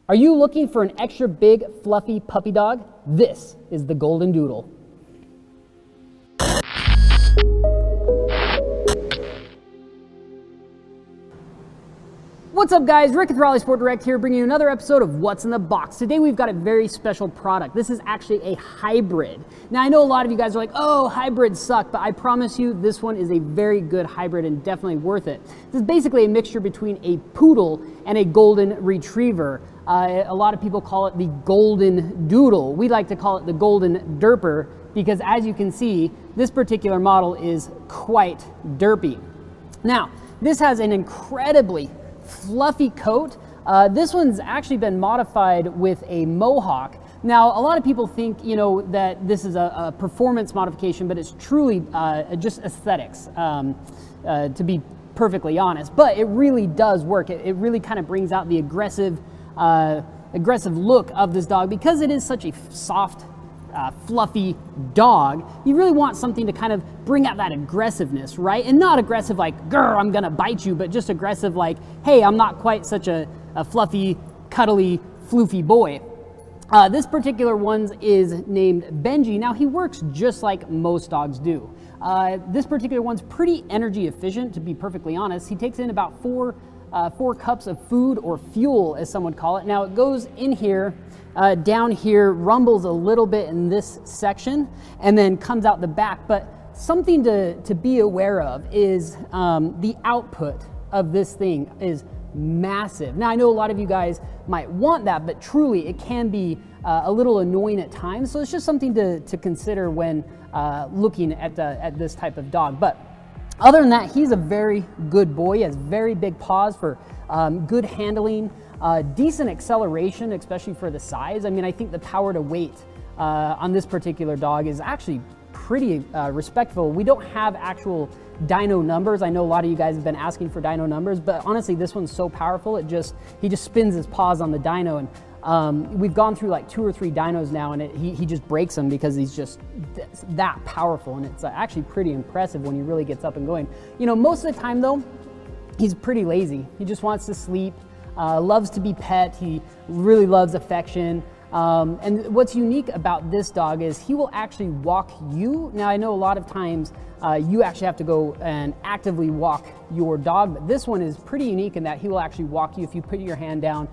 Are you looking for an extra big, fluffy puppy dog? This is the Golden Doodle. What's up guys, Rick with RallySport Direct here, bringing you another episode of What's in the Box. Today we've got a very special product. This is actually a hybrid. Now I know a lot of you guys are like, oh, hybrids suck, but I promise you this one is a very good hybrid and definitely worth it. This is basically a mixture between a poodle and a golden retriever. A lot of people call it the Golden Doodle. We like to call it the Golden Derper because as you can see, this particular model is quite derpy. Now, this has an incredibly fluffy coat. This one's actually been modified with a mohawk. Now, a lot of people think, you know, that this is a performance modification, but it's truly just aesthetics, to be perfectly honest. But it really does work. It really kind of brings out the aggressive look of this dog because it is such a soft, fluffy dog. You really want something to kind of bring out that aggressiveness, right? And not aggressive like, grr, I'm gonna bite you, but just aggressive like, hey, I'm not quite such a fluffy, cuddly, floofy boy. This particular one is named Benji. Now he works just like most dogs do. This particular one's pretty energy efficient, to be perfectly honest. He takes in about four cups of food or fuel, as some would call it. Now it goes in here, down here, rumbles a little bit in this section, and then comes out the back. But something to be aware of is the output of this thing is massive. Now I know a lot of you guys might want that, but truly it can be a little annoying at times. So it's just something to consider when looking at this type of dog. But other than that, he's a very good boy. He has very big paws for good handling, decent acceleration, especially for the size. I mean, I think the power to weight on this particular dog is actually pretty respectful. We don't have actual dyno numbers. I know a lot of you guys have been asking for dyno numbers, but honestly, this one's so powerful. He just spins his paws on the dyno, and we've gone through like 2 or 3 dynos now, and he just breaks them because he's just that powerful, and it's actually pretty impressive when he really gets up and going. You know, most of the time though, he's pretty lazy. He just wants to sleep, loves to be pet. He really loves affection. And what's unique about this dog is he will actually walk you. Now I know a lot of times you actually have to go and actively walk your dog, but this one is pretty unique in that he will actually walk you. If you put your hand down,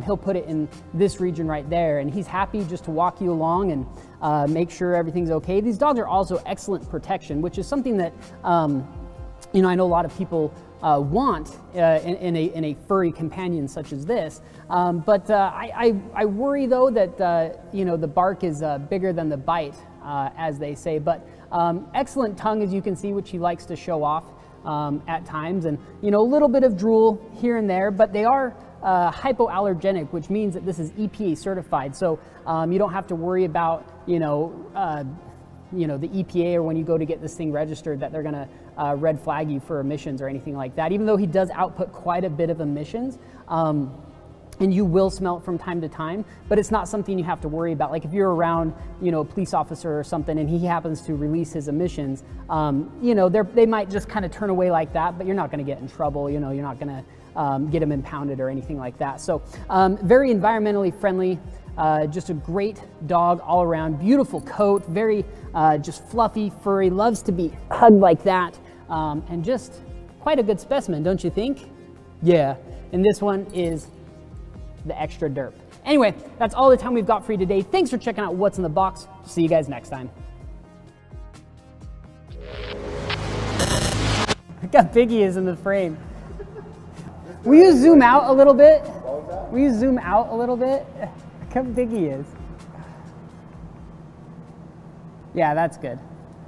he'll put it in this region right there, and he's happy just to walk you along and make sure everything's okay. These dogs are also excellent protection, which is something that you know, I know a lot of people want in a furry companion such as this, but I worry though that you know, the bark is bigger than the bite, as they say. But excellent tongue, as you can see, which he likes to show off at times, and you know, a little bit of drool here and there, but they are hypoallergenic, which means that this is EPA certified, so you don't have to worry about you know, the EPA, or when you go to get this thing registered, that they're gonna red flag you for emissions or anything like that, even though he does output quite a bit of emissions. And you will smell it from time to time, but it's not something you have to worry about. Like if you're around, you know, a police officer or something and he happens to release his emissions, you know, they might just kind of turn away like that, but you're not gonna get in trouble, you know, you're not gonna get them impounded or anything like that. So very environmentally friendly, just a great dog all around, beautiful coat, very just fluffy, furry, loves to be hugged like that, and just quite a good specimen, don't you think? Yeah, and this one is the extra derp. Anyway, that's all the time we've got for you today. Thanks for checking out What's in the Box. See you guys next time. Look how big he is in the frame. Will you zoom out a little bit? Will you zoom out a little bit? Look how big he is. Yeah, that's good.